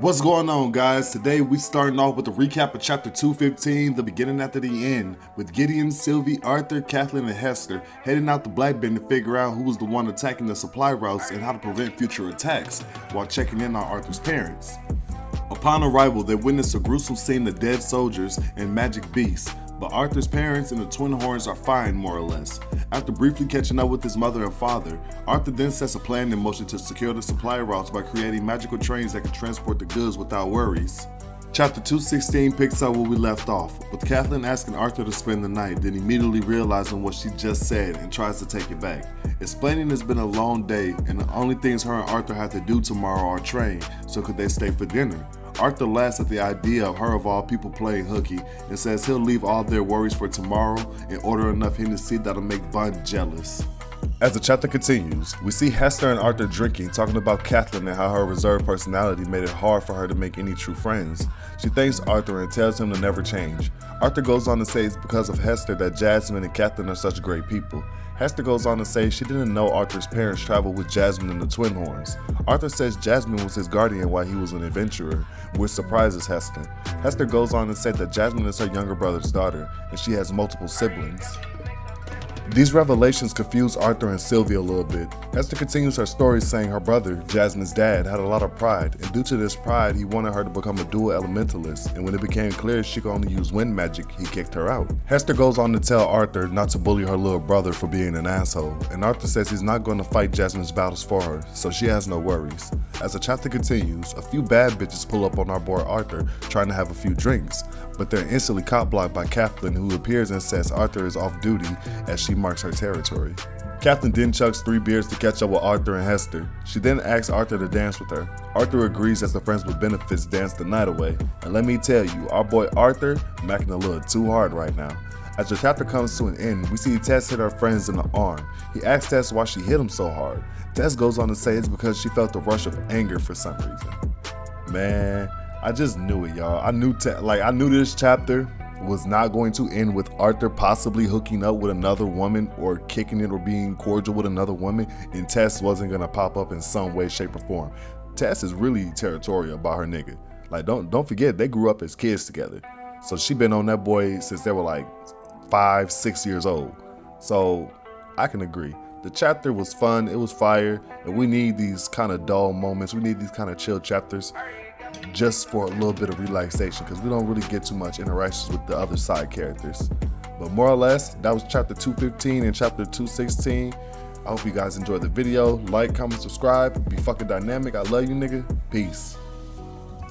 What's going on, guys? Today we starting off with a recap of chapter 215, the beginning after the end, with Gideon, Sylvie, Arthur, Kathleen, and Hester heading out to Blackbend to figure out who was the one attacking the supply routes and how to prevent future attacks, while checking in on Arthur's parents. Upon arrival, they witness a gruesome scene of dead soldiers and magic beasts, but Arthur's parents and the Twin Horns are fine, more or less. After briefly catching up with his mother and father, Arthur then sets a plan in motion to secure the supply routes by creating magical trains that can transport the goods without worries. Chapter 216 picks up where we left off, with Kathleen asking Arthur to spend the night, then immediately realizing what she just said and tries to take it back, explaining it's been a long day and the only things her and Arthur have to do tomorrow are train, so could they stay for dinner. Arthur laughs at the idea of her of all people playing hooky and says he'll leave all their worries for tomorrow and order enough Hennessy that'll make Bun jealous. As the chapter continues, we see Hester and Arthur drinking, talking about Kathleen and how her reserved personality made it hard for her to make any true friends. She thanks Arthur and tells him to never change. Arthur goes on to say it's because of Hester that Jasmine and Kathleen are such great people. Hester goes on to say she didn't know Arthur's parents traveled with Jasmine and the Twin Horns. Arthur says Jasmine was his guardian while he was an adventurer, which surprises Hester. Hester goes on to say that Jasmine is her younger brother's daughter, and she has multiple siblings. These revelations confuse Arthur and Sylvia a little bit. Hester continues her story saying her brother, Jasmine's dad, had a lot of pride, and due to this pride, he wanted her to become a dual elementalist, and when it became clear she could only use wind magic, he kicked her out. Hester goes on to tell Arthur not to bully her little brother for being an asshole, and Arthur says he's not going to fight Jasmine's battles for her, so she has no worries. As the chapter continues, a few bad bitches pull up on our boy Arthur, trying to have a few drinks, but they're instantly cop blocked by Kathleen, who appears and says Arthur is off duty as she marks her territory. Kathleen then chugs 3 beers to catch up with Arthur and Hester. She then asks Arthur to dance with her. Arthur agrees as the Friends with Benefits dance the night away. And let me tell you, our boy Arthur macking a little too hard right now. As the chapter comes to an end, we see Tess hit her friends in the arm. He asks Tess why she hit him so hard. Tess goes on to say it's because she felt a rush of anger for some reason. Man, I just knew it, y'all. I knew this chapter was not going to end with Arthur possibly hooking up with another woman or kicking it or being cordial with another woman, and Tess wasn't gonna pop up in some way, shape, or form. Tess is really territorial about her nigga. Like, don't forget, they grew up as kids together. So she been on that boy since they were like 5, 6 years old. So I can agree. The chapter was fun, it was fire, and we need these kind of dull moments. We need these kind of chill chapters just for a little bit of relaxation, because we don't really get too much interactions with the other side characters. But more or less, that was chapter 215 and chapter 216. I hope you guys enjoyed the video. Like, comment, subscribe. Be fucking dynamic. I love you, nigga. Peace.